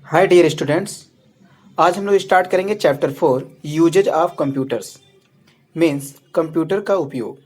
Hi dear students. आज हम लोग स्टार्ट करेंगे चैप्टर 4 यूजेज ऑफ कंप्यूटर्स। मीन्स कंप्यूटर का उपयोग।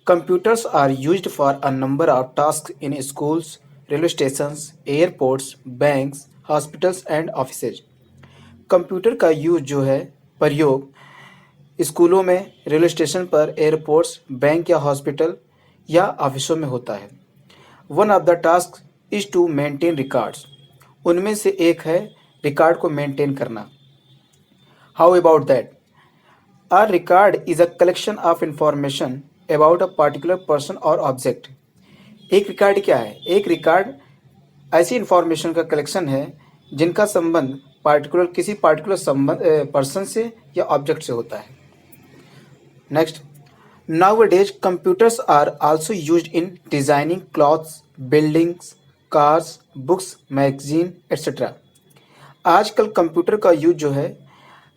Computers are used for a number of task in schools, railway stations, airports, banks, hospitals and offices. Computer का use जो है प्रयोग स्कूलों में, रेलवे स्टेशन पर, एयरपोर्ट्स, बैंक या हॉस्पिटल या ऑफिसों में होता है। One of the task is to maintain records. उनमें से एक है रिकॉर्ड को मेंटेन करना। How about that? A record is a collection of information about a particular person और ऑब्जेक्ट। एक रिकॉर्ड क्या है? एक रिकॉर्ड ऐसी इंफॉर्मेशन का कलेक्शन है जिनका संबंध किसी पार्टिकुलर संबंध पर्सन से या ऑब्जेक्ट से होता है। Next, nowadays computers are also used in designing clothes, buildings, cars, books, magazine etc. आजकल कंप्यूटर का यूज जो है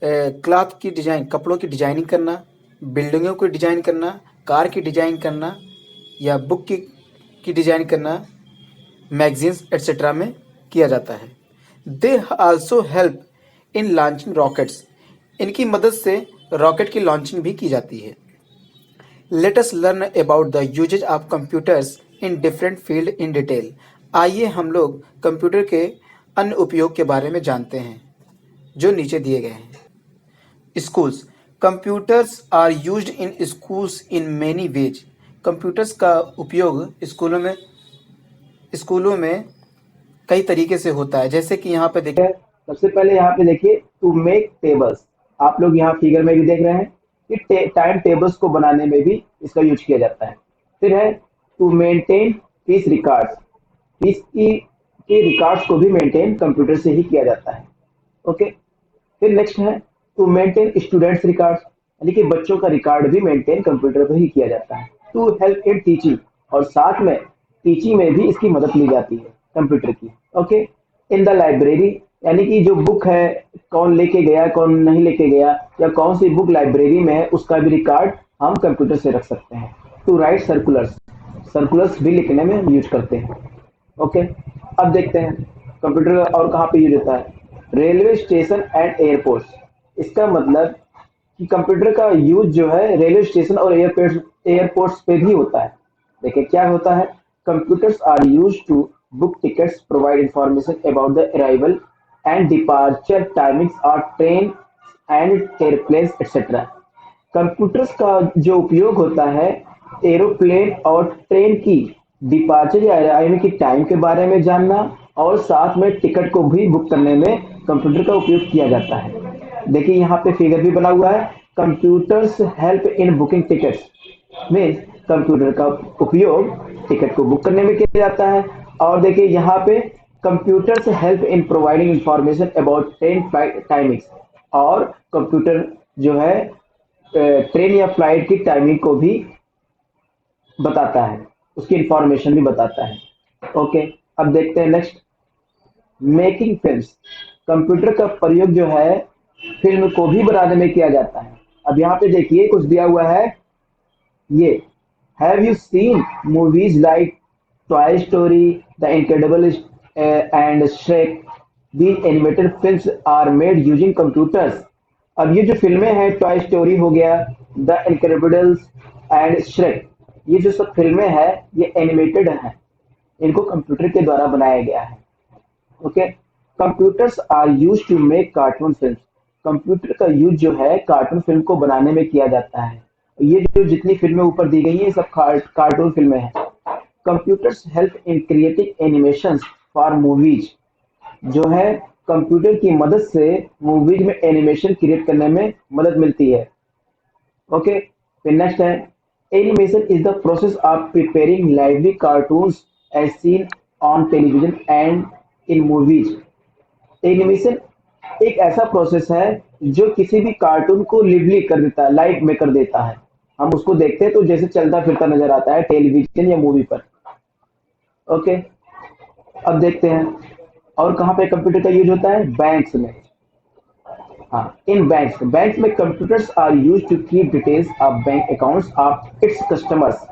क्लॉथ की डिजाइन, कपड़ों की डिजाइनिंग करना, बिल्डिंगों की डिजाइन करना, कार की डिजाइन करना या बुक की डिजाइन करना, मैगजीन्स एट्सेट्रा में किया जाता है। They also help in launching rockets. इनकी मदद से रॉकेट की लॉन्चिंग भी की जाती है। Let us learn about the uses of computers in different field in detail. आइए हम लोग कंप्यूटर के अन्य उपयोग के बारे में जानते हैं जो नीचे दिए गए हैं। Schools. Computers are used in schools in many ways. Computers का उपयोग स्कूलों में कई तरीके से होता है, जैसे कि यहाँ पे देखिए। सबसे पहले यहाँ पे देखिए टू मेक टेबल्स। आप लोग यहाँ फिगर में भी देख रहे हैं कि टाइम टेबल्स को बनाने में भी इसका यूज किया जाता है। फिर है to maintain fees records. Fees की रिकॉर्ड्स को भी मेंटेन कंप्यूटर से ही किया जाता है। ओके। फिर नेक्स्ट है टू मेंटेन स्टूडेंट्स रिकॉर्ड्स, यानी कि बच्चों का रिकॉर्ड भी मेंटेन कंप्यूटर पर ही किया जाता है। टू हेल्प इन टीचिंग, और साथ में टीचिंग में भी इसकी मदद ली जाती है कंप्यूटर की। ओके। इन द लाइब्रेरी, यानी कि जो बुक है कौन लेके गया कौन नहीं लेके गया या कौन सी बुक लाइब्रेरी में है उसका भी रिकॉर्ड हम कंप्यूटर से रख सकते हैं। टू राइट सर्कुलर्स, सर्कुलर्स भी लिखने में हम यूज करते हैं। ओके। अब देखते हैं कंप्यूटर और कहाँ पे यूज होता है। Railway station and airports. इसका मतलब कि कंप्यूटर का यूज जो है रेलवे स्टेशन और एयरपोर्ट्स पे भी होता है। देखिए क्या होता है। Computers are use to book tickets, provide information about the arrival and departure timings of train and airplanes etcetera. Computers का जो उपयोग होता है एरोप्लेन और ट्रेन की डिपार्चर या अराइवल की टाइम के बारे में जानना, और साथ में टिकट को भी बुक करने में कंप्यूटर का उपयोग किया जाता है। देखिए यहाँ पे फिगर भी बना हुआ है। Computers help in booking tickets, means computer का उपयोग टिकट को बुक करने में किया जाता है। और देखिए यहाँ पे computers help in providing information about train flight timings, और कंप्यूटर जो है ट्रेन या फ्लाइट की टाइमिंग को भी बताता है, उसकी इंफॉर्मेशन भी बताता है। ओके। अब देखते हैं नेक्स्ट, मेकिंग फिल्म्स। कंप्यूटर का प्रयोग जो है फिल्म को भी बनाने में किया जाता है। अब यहाँ पे देखिए कुछ दिया हुआ है ये। Have you seen movies like Toy Story, the Incredible and Shrek? These animated films are made using computers. अब ये जो फिल्में हैं टॉय स्टोरी हो गया, द इनक्रेडिबल्स एंड श्रेक, ये जो सब फिल्में हैं ये एनिमेटेड हैं, इनको कंप्यूटर के द्वारा बनाया गया है। Okay. Computers are use to make cartoon film. Computer का यूज जो है कार्टून फिल्म को बनाने में किया जाता है। ये जो जितनी फिल्में ऊपर दी गई है ये सब कार्टून फिल्में हैं। Computers help in creating animations for movies, जो है कंप्यूटर की मदद से मूवीज में एनिमेशन क्रिएट करने में मदद मिलती है। ओके। फिर नेक्स्ट है animation is the process of preparing lively cartoons as seen on television and in movies. Animation एक ऐसा प्रोसेस है जो किसी भी कार्टून को लिवली कर देता है, लाइव में कर देता है। हम उसको देखते हैं तो जैसे चलता फिरता नजर आता है टेलीविजन या मूवी पर। ओके। अब देखते हैं और कहाँ पे कंप्यूटर का यूज होता है। बैंक्स में। हाँ, इन बैंक्स बैंक्स में computers are use to keep details of bank accounts of its customers.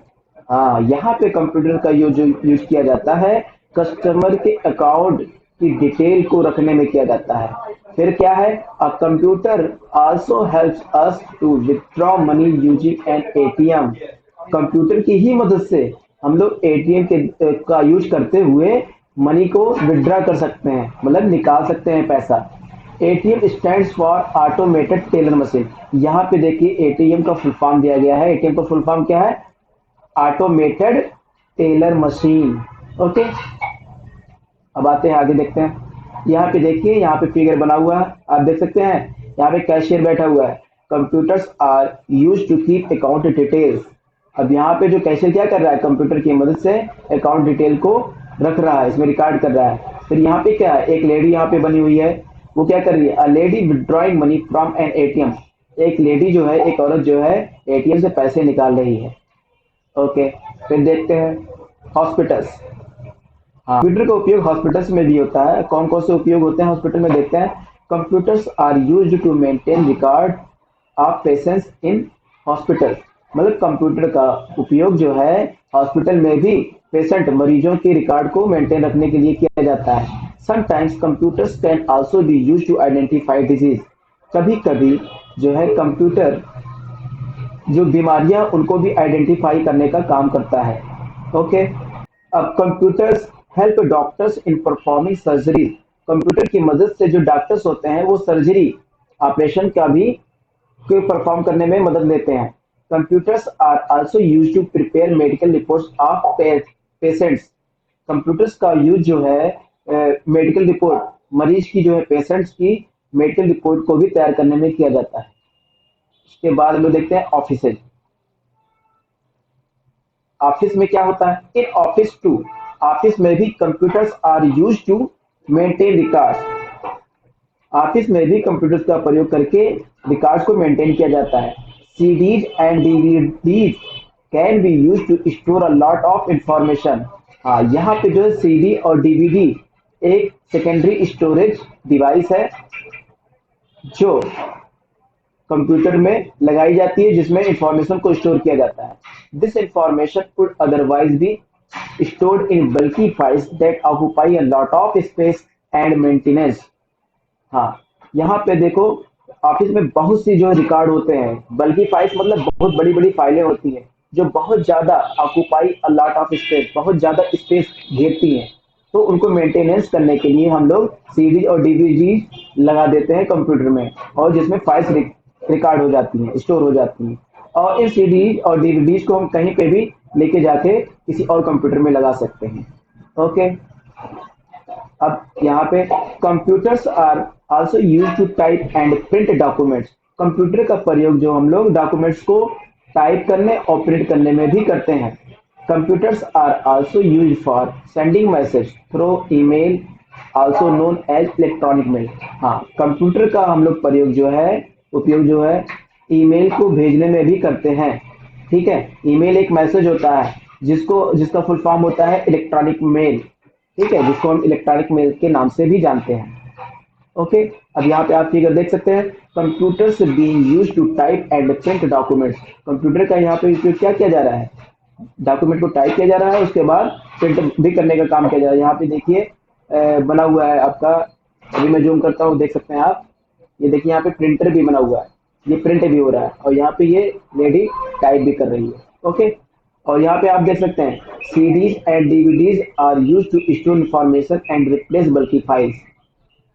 हाँ, यहाँ पे कंप्यूटर का यूज यूज किया जाता है कस्टमर के अकाउंट की डिटेल को रखने में किया जाता है। फिर क्या है, a computer also helps us to withdraw money using an ATM. Computer की ही मदद से हम लोग एटीएम के का यूज करते हुए मनी को विड्रॉ कर सकते हैं, मतलब निकाल सकते हैं पैसा। ATM stands for automated teller machine. यहाँ पे देखिए एटीएम का फुल फॉर्म दिया गया है। एटीएम का फुल फॉर्म क्या है? Automated teller machine. ओके, अब आते हैं आगे, देखते हैं। यहाँ पे देखिए, यहाँ पे फिगर बना हुआ है, आप देख सकते हैं। यहाँ पे कैशियर बैठा हुआ है। Computers are use to keep account details. अब यहाँ पे जो कैशियर क्या कर रहा है, कंप्यूटर की मदद से अकाउंट डिटेल को रख रहा है, इसमें रिकॉर्ड कर रहा है। फिर यहाँ पे क्या है, एक लेडी यहाँ पे बनी हुई है, वो क्या कर रही है? A lady withdrawing money from N ATM. एक लेडी जो है, एक औरत जो है एटीएम से पैसे निकाल रही है। ओके, फिर देखते हैं हॉस्पिटल्स। हाँ, कंप्यूटर का उपयोग हॉस्पिटल्स में भी होता है। कौन कौन से उपयोग होते हैं हॉस्पिटल में, देखते हैं। Computers are used to maintain record of patients in hospital. मतलब कंप्यूटर का उपयोग जो है हॉस्पिटल में भी पेशेंट मरीजों के रिकॉर्ड को मेंटेन रखने के लिए किया जाता है। Sometimes computers can also be used to identify disease. कभी कभी जो है कंप्यूटर जो बीमारियां उनको भी आइडेंटिफाई करने का काम करता है। ओके, अब computers help doctors in performing surgery. Computer की मदद से जो डॉक्टर्स होते हैं वो सर्जरी, ऑपरेशन का भी को परफॉर्म करने में मदद लेते हैं। Computers are also use to prepare medical reports of patients. Computers का यूज जो है मेडिकल रिपोर्ट, मरीज की जो है, पेशेंट्स की मेडिकल रिपोर्ट को भी तैयार करने में किया जाता है। उसके बाद हम लोग देखते हैं ऑफिस। ऑफिस में क्या होता है? इन ऑफिस टू, ऑफिस में भी computers are use to maintain records. Office में भी कंप्यूटर्स का प्रयोग करके रिकॉर्ड्स को मेंटेन किया जाता है। CDs and DVDs can be use to store a lot of information. हाँ, यहाँ पे जो है सीडी और डीवीडी एक सेकेंडरी स्टोरेज डिवाइस है जो कंप्यूटर में लगाई जाती है, जिसमें इंफॉर्मेशन को स्टोर किया जाता है। This information would otherwise be stored in bulky files that occupy a lot of space and maintenance। हाँ, यहाँ पे देखो, ऑफिस में बहुत सी जो रिकॉर्ड होते हैं, बल्कि फाइल्स मतलब बहुत बड़ी बड़ी फाइलें होती हैं जो बहुत ज्यादा occupy a lot of space, बहुत ज्यादा स्पेस घेरती हैं। तो उनको मेंटेनेंस करने के लिए हम लोग सीडी और डीवीडी लगा देते हैं कंप्यूटर में, और जिसमें फाइल्स रिकॉर्ड हो जाती हैं, स्टोर हो जाती हैं। और इन सीडी और डीवीडीज को हम कहीं पे भी लेके जाके किसी और कंप्यूटर में लगा सकते हैं। ओके, अब यहाँ पे computers are also use to type and print documents. Computer का प्रयोग जो हम लोग डॉक्यूमेंट्स को टाइप करने और प्रिंट करने में भी करते हैं। Computers are also use for sending message through email, also known as electronic mail. हाँ, कंप्यूटर का हम लोग प्रयोग जो है, उपयोग जो है, ईमेल को भेजने में भी करते हैं। ठीक है, ईमेल एक मैसेज होता है जिसका फुल फॉर्म होता है इलेक्ट्रॉनिक मेल। ठीक है, जिसको हम इलेक्ट्रॉनिक मेल के नाम से भी जानते हैं। ओके, अब यहाँ पे आप फिगर देख सकते हैं। Computers being used to type and print documents. Computer का यहाँ पे उपयोग क्या किया जा रहा है? डॉक्यूमेंट को टाइप किया जा रहा है, उसके बाद प्रिंट भी करने का काम किया जा रहा है। यहाँ पे देखिए बना हुआ है आपका, अभी मैं जूम करता हूँ, देख सकते हैं आप। ये देखिए यहाँ पे प्रिंटर भी बना हुआ है, ये प्रिंट भी हो रहा है, और यहाँ पे ये लेडी टाइप भी कर रही है। ओके, और यहाँ पे आप देख सकते हैं CDs and DVDs are use to store information and replace bulky files.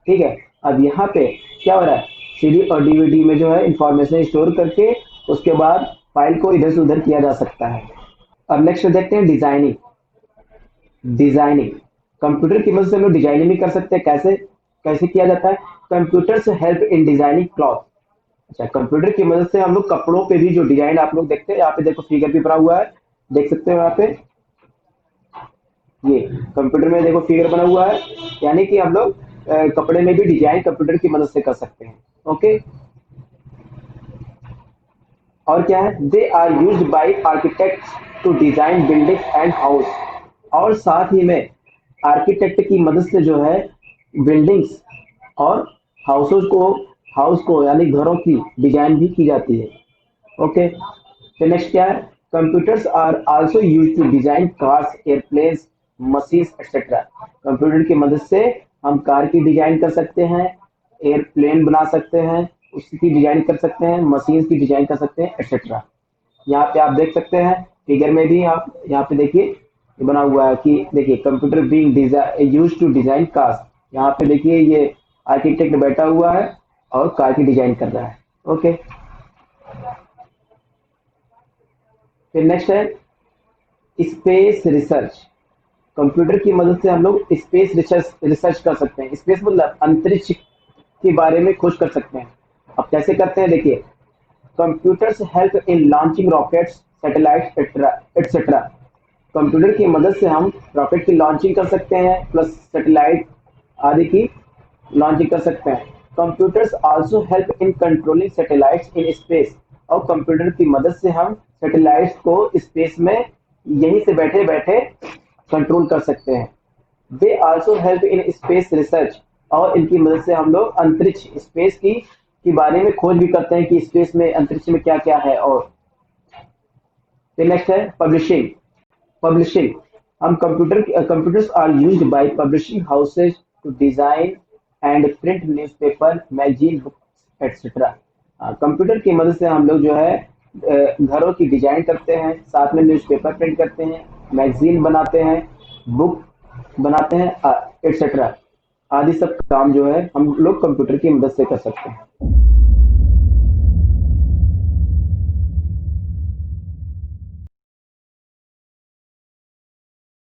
ठीक है, अब यहाँ पे क्या हो रहा है? सीडी और डीवीडी में जो है इंफॉर्मेशन स्टोर करके उसके बाद फाइल को इधर से उधर किया जा सकता है। अब नेक्स्ट देखते हैं डिजाइनिंग। डिजाइनिंग, कंप्यूटर की मदद से हम लोग डिजाइनिंग भी कर सकते हैं। कैसे कैसे किया जाता है? कंप्यूटर से हेल्प इन डिजाइनिंग क्लॉथ। अच्छा, कंप्यूटर की मदद से हम लोग कपड़ों पे भी जो डिजाइन आप लोग देखते हैं, यहाँ पे देखो फिगर भी बना हुआ है, देख सकते हो यहाँ पे। ये कंप्यूटर में देखो फिगर बना हुआ है, यानी कि हम लोग कपड़े में भी डिजाइन कंप्यूटर की मदद से कर सकते हैं। ओके, और क्या है? They are used by architects to design building and house. और साथ ही में आर्किटेक्ट की मदद से जो है बिल्डिंग्स और हाउस को यानी घरों की डिजाइन भी की जाती है। ओके, तो नेक्स्ट क्या है? Computers are also use to design cars, airplanes, machines etcetera. Computer की मदद से हम कार की डिजाइन कर सकते हैं, एयरप्लेन बना सकते हैं, उसकी डिजाइन कर सकते हैं, मशीन की डिजाइन कर सकते हैं, एक्सेट्रा। यहाँ पे आप देख सकते हैं फिगर में भी, आप यहाँ पे देखिए ये बना हुआ है कि देखिए computer being design use to design cars. यहाँ पे देखिए ये आर्किटेक्ट बैठा हुआ है और कार की डिजाइन कर रहा है। ओके, फिर नेक्स्ट है स्पेस रिसर्च। कंप्यूटर की मदद से हम लोग स्पेस रिसर्च रिसर्च कर सकते हैं। स्पेस मतलब अंतरिक्ष के बारे में खोज कर सकते हैं। अब कैसे करते हैं देखिए, computers help in launching rockets, satellite etcetera. Computer की मदद से हम रॉकेट की लॉन्चिंग कर सकते हैं, प्लस सैटेलाइट आदि की लॉन्चिंग कर सकते हैं। Computers also help in controlling satellites in space. और कंप्यूटर की मदद से हम सैटेलाइट्स को स्पेस में यहीं से बैठे बैठे कंट्रोल कर सकते हैं। They also help in space research. और इनकी मदद से हम लोग अंतरिक्ष स्पेस की के बारे में खोज भी करते हैं कि स्पेस में अंतरिक्ष में क्या क्या है। और फिर नेक्स्ट है पब्लिशिंग। पब्लिशिंग हम computers are used by publishing houses to design and print newspaper, magazine, books etcetera. Computer की मदद से हम लोग जो है घरों की डिजाइन करते हैं, साथ में न्यूज़पेपर प्रिंट करते हैं, मैगजीन बनाते हैं, बुक बनाते हैं, एक्सेट्रा। आदि सब काम जो है हम लोग कंप्यूटर की मदद से कर सकते हैं।